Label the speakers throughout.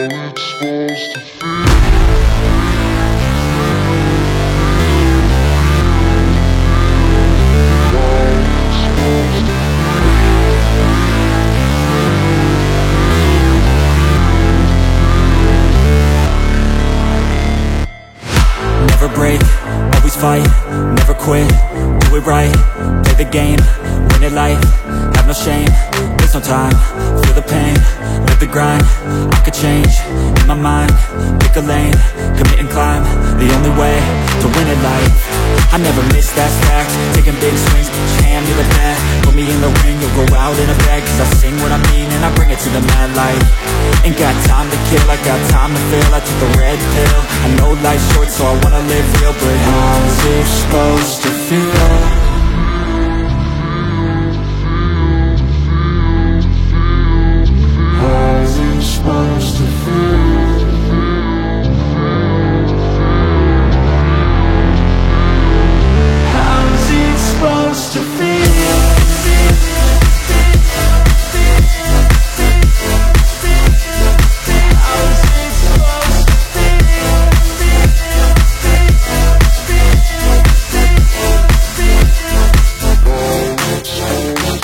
Speaker 1: Never break, always fight, never quit, do it right, play the game, win it life, have no shame, there's no time, feel the pain, live the grind, I could change, in my mind, pick a lane, commit and climb, the only way to win it life, I never miss, that's fact, taking big swings, hand me the bat, put me in the ring, you'll go out in a bag, cause I sing what I mean and I bring it to the mad light, ain't got time to kill, I got time to feel, I took the red pill, I know life's short so I wanna live real, but how's it supposed to feel? How's it supposed to feel? How's it supposed to feel?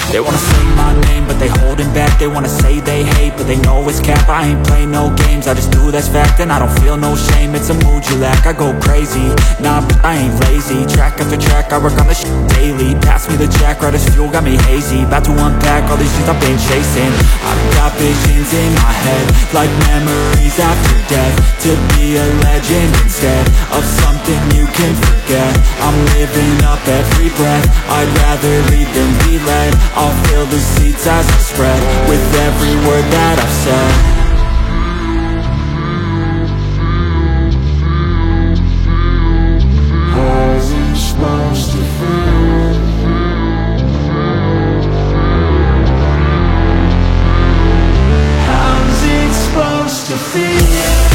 Speaker 1: They wanna say my name, but they holding back. They wanna say they hate, but they know it's cap. I ain't play no games, I just do that's fact. And I don't feel no shame, it's a mood you lack. I go crazy, nah, but I ain't lazy. Track after track, I work on this shit daily. Pass me the jack, right as fuel, got me hazy. About to unpack all these things I've been chasing. I've got visions in my head, like memories after death. To be a legend instead of something you can forget. I'm living up every breath, I'd rather lead than be led. I'll fill the seats as I spread with every word that I've said. How's it supposed to feel? How's it supposed to feel?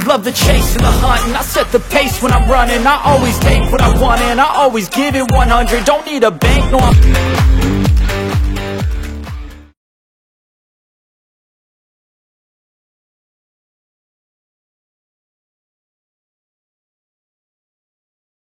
Speaker 2: Love the chase and the hunt, and I set the pace when I'm running. I always take what I want and I always give it 100. Don't need a bank, no I'm